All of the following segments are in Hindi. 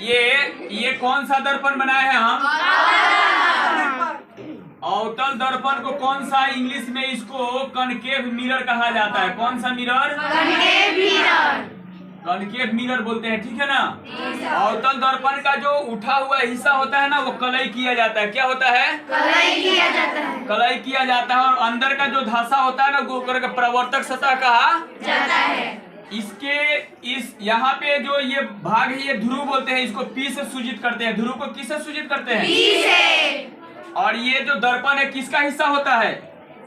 ये कौन सा दर्पण बनाए हैं हम? अवतल दर्पण को कौन सा इंग्लिश में इसको कनकेव मिरर कहा जाता है? कौन सा मिरर? कनकेव मिरर बोलते हैं, ठीक है ना। अवतल दर्पण का जो उठा हुआ हिस्सा होता है ना, वो कलई किया जाता है। क्या होता है? कलई किया जाता है। और अंदर का जो धसा होता है ना, गोकर का प्रवर्तक सतह कहा जाता है। इस यहाँ पे जो ये भाग है, ये ध्रुव बोलते हैं। इसको पी से सूचित करते हैं। ध्रुव को किससे सूचित करते हैं? पी से। और ये जो दर्पण है किसका हिस्सा होता है?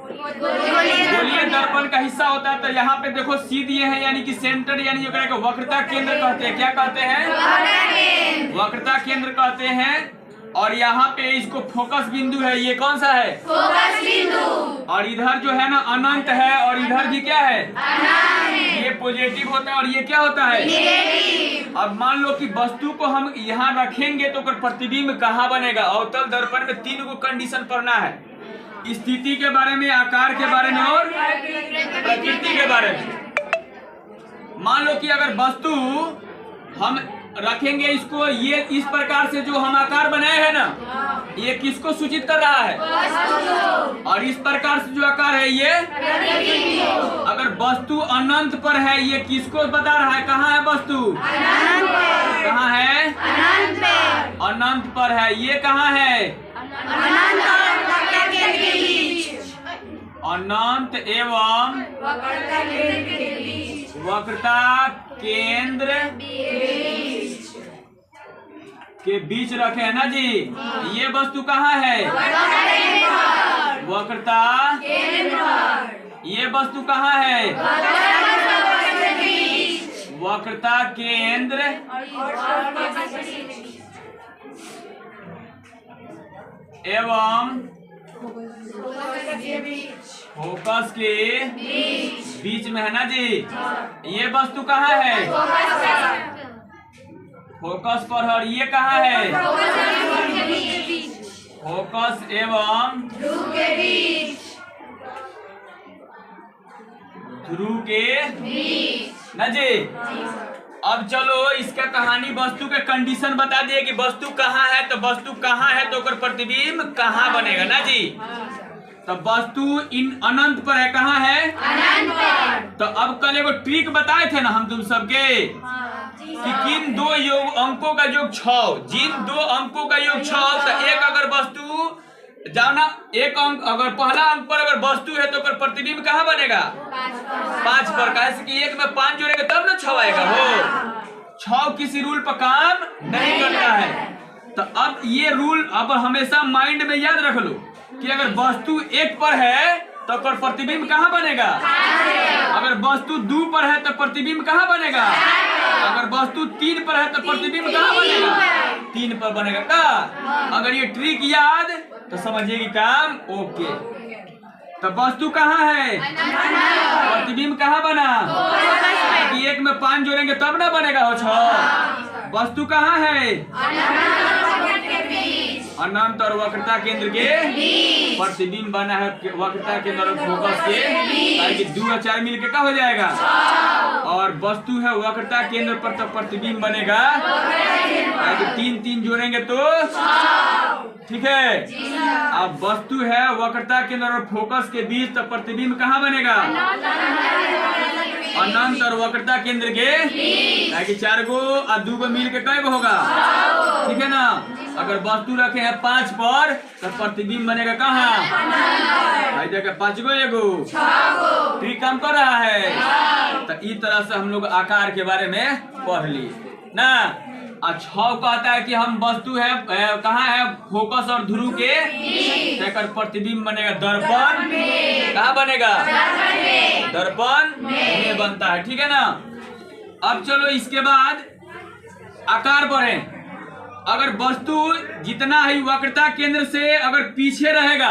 गोलीय दर्पण का हिस्सा होता है। तो यहाँ पे देखो सीध ये है, यानी कि सेंटर, यानी वक्रता केंद्र कहते हैं। क्या कहते हैं? वक्रता केंद्र कहते हैं। और यहाँ पे इसको फोकस बिंदु है। ये कौन सा है? फोकस बिंदु। और इधर जो है ना अनंत है, और इधर भी क्या है? अनंत। ये पॉजिटिव होता है और ये क्या होता है? नेगेटिव। अब मान लो कि वस्तु को हम यहाँ रखेंगे तो प्रतिबिंब कहाँ बनेगा? अवतल दर्पण में 3 को कंडीशन पढ़ना है। स्थिति के बारे में, आकार के बारे में और प्रकृति के बारे में। मान लो कि अगर वस्तु हम रखेंगे इसको, ये इस प्रकार से जो हम आकार बनाए हैं ना, ये किसको सूचित कर रहा है? और इस प्रकार से जो आकार है ये, अगर वस्तु अनंत पर है, ये किसको बता रहा है? कहाँ है वस्तु? कहाँ है? अनंत पर है। ये कहाँ है? अनंत एवं वक्रता केंद्र के बीच रखे है ना जी। ये वस्तु कहाँ है? वक्रता। ये वस्तु कहाँ है? वक्रता केंद्र एवं फोकस के बीच में है ना जी। ये वस्तु कहाँ है? फोकस पर। और ये कहाँ है? फोकस एवं ध्रुव के बीच ना जी। अब चलो इसका कहानी, वस्तु के कंडीशन बता दिए कि वस्तु कहाँ है। तो वस्तु कहाँ है तो प्रतिबिंब कहाँ बनेगा ना जी। तो वस्तु इन अनंत पर है। कहाँ है? अनंत पर। तो अब कल एगो ट्रिक बताए थे ना हम तुम सबके कि किन 2 अंकों का योग 6, जिन 2 अंकों का योग 6, तो एक अगर वस्तु जाना, एक अंक अगर पहला अंक पर अगर वस्तु है तो प्रतिबिंब कहाँ बनेगा? 5 पर। कैसे कि 1 में 5 जोड़ेंगे तब ना 6 आएगा। हो 6 किसी रूल पर काम नहीं करता है। तो अब ये रूल अब हमेशा माइंड में याद रख लो कि अगर वस्तु 1 पर है तो प्रतिबिंब कहाँ बनेगा? अगर वस्तु 2 पर है तो प्रतिबिंब कहाँ बनेगा? अगर वस्तु 3 पर है तो प्रतिबिंब कहाँ बनेगा? 3 पर बनेगा का। अगर ये ट्रिक याद तो समझिए कि काम ओके। तो वस्तु कहाँ है? प्रतिबिंब कहाँ बना? 1 में 5 जोड़ेंगे तब ना बनेगा हो 6। वस्तु कहाँ है? अनंत और वक्रता केंद्र के प्रतिबिंब बना है। वक्रता केंद्र और फोकस के, ताकि 2 और 4 मिलके क्या हो जाएगा? और वस्तु है वक्रता केंद्र पर तो प्रतिबिंब बनेगा। 3 जोड़ेंगे तो ठीक है। अब वस्तु है वक्रता केंद्र और फोकस के बीच, तो प्रतिबिंब कहाँ बनेगा? अनंत और वक्रता केंद्र के, ताकि 4 गो और 2 गो मिल के कै गो होगा? ठीक है ना। अगर वस्तु रखे हैं 5 पर तो प्रतिबिंब बनेगा कहाँ? भाई जगह 5 गो, एगो 6 ट्रिक काम कर रहा है। तो इस तरह से हम लोग आकार के बारे में पढ़ लिए ना। 6 कहता है कि हम वस्तु है कहाँ है? फोकस और ध्रुव के, तो प्रतिबिंब बनेगा दर्पण। कहाँ बनेगा? दर्पण में बनता है, ठीक है ना। अब चलो इसके बाद आकार बढ़े। अगर वस्तु जितना ही वक्रता केंद्र से अगर पीछे रहेगा,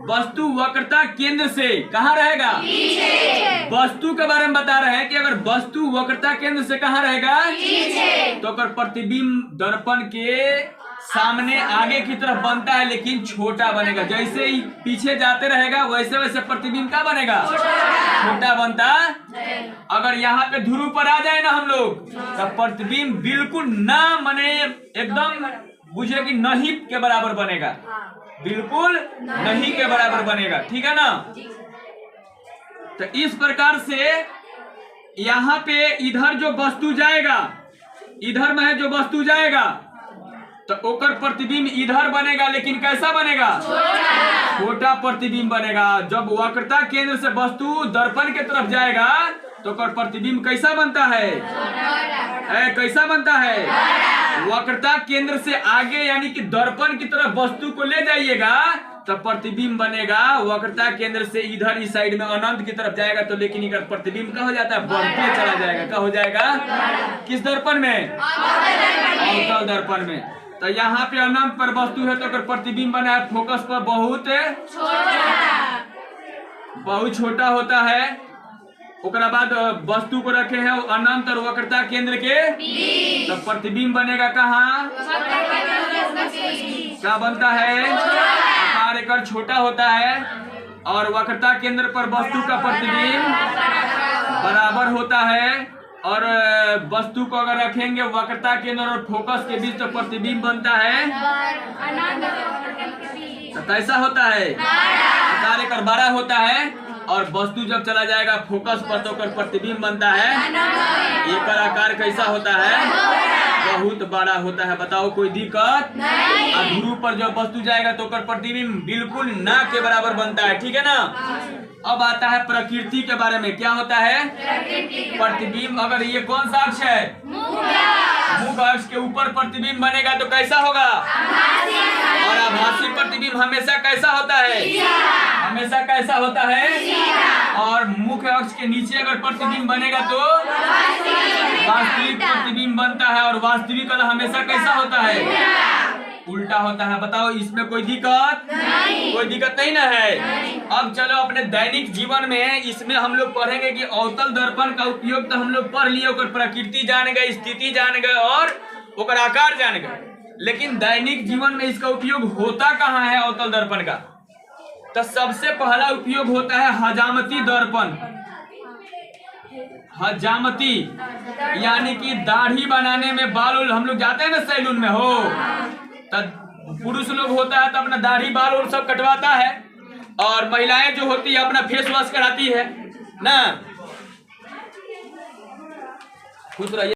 वस्तु वक्रता केंद्र से कहाँ रहेगा? पीछे। वस्तु के बारे में बता रहे हैं कि अगर वस्तु वक्रता केंद्र से कहाँ रहेगा? पीछे। तो अगर प्रतिबिंब दर्पण के सामने आगे की तरफ बनता है लेकिन छोटा बनेगा। जैसे ही पीछे जाते रहेगा वैसे वैसे प्रतिबिंब क्या बनेगा, छोटा बनता। अगर यहाँ पे ध्रुव पर आ जाए ना हम लोग, तो प्रतिबिंब बिल्कुल ना मने एकदम बुझे कि नहीं के बराबर बनेगा, बिल्कुल नहीं के बराबर बनेगा। ठीक है ना। तो इस प्रकार से यहाँ पे इधर जो वस्तु जाएगा, इधर में जो वस्तु जाएगा तो ओकर प्रतिबिंब इधर बनेगा, लेकिन कैसा बनेगा, छोटा प्रतिबिंब बनेगा। जब वक्रता केंद्र से वस्तु दर्पण के तरफ जाएगा तो ओकर प्रतिबिंब कैसा बनता है, कैसा बनता है, वक्रता केंद्र से आगे यानी कि दर्पण की तरफ वस्तु को ले जाइएगा तो प्रतिबिंब बनेगा। वक्रता केंद्र से इधर इस साइड में अनंत की तरफ जाएगा तो लेकिन इधर प्रतिबिंब क्या हो जाता है, बढ़ते चला जाएगा। क्या हो जाएगा, किस दर्पण में, अवतल दर्पण में। तो यहाँ पे अनंत पर वस्तु है तो प्रतिबिंब बना है, फोकस पर बहुत छोटा होता है। उसके बाद वस्तु को रखे हैं अनंत और वक्रता केंद्र के, तो प्रतिबिंब बनेगा कहाँ, क्या बनता है, आकार एकर छोटा होता है और वक्रता केंद्र पर वस्तु का प्रतिबिंब बराबर होता है। और वस्तु को अगर रखेंगे वक्रता केंद्र और फोकस के बीच तो प्रतिबिंब बनता है, तो कैसा होता है, आकार एकर बड़ा होता है। और वस्तु जब चला जाएगा फोकस पर तो प्रतिबिंब बनता है, एकर आकार कैसा होता है, बहुत बड़ा होता है। बताओ कोई दिक्कत, ध्रुव पर जब वस्तु जाएगा तो प्रतिबिंब बिल्कुल ना के बराबर बनता है। ठीक है ना। अब आता है प्रकृति के बारे में। क्या होता है प्रतिबिंब, अगर ये कौन सा अक्ष है, मुख्य अक्ष के ऊपर प्रतिबिंब बनेगा तो कैसा होगा, और आभासी प्रतिबिंब हमेशा कैसा होता है, हमेशा कैसा होता है। और मुख्य अक्ष के नीचे अगर प्रतिबिंब बनेगा तो वास्तविक प्रतिबिंब बनता है, और वास्तविक हमेशा कैसा होता है, उल्टा होता है। बताओ इसमें कोई दिक्कत, कोई दिक्कत नहीं ना है। अब चलो अपने दैनिक जीवन में इसमें हम लोग पढ़ेंगे कि अवतल दर्पण का उपयोग तो हम लोग पढ़ लिए, ओकर प्रकृति जान गए, स्थिति जान गए और ओकर आकार जान गए, लेकिन दैनिक जीवन में इसका उपयोग होता कहाँ है अवतल दर्पण का। तो सबसे पहला उपयोग होता है हजामती दर्पण। हजामती यानी कि दाढ़ी बनाने में, बाल हम लोग जाते हैं ना सैलून में, हो तब पुरुष लोग होता है तो अपना दाढ़ी बाल और सब कटवाता है, और महिलाएं जो होती है अपना फेस वॉश कराती है ना। खुश रहिए।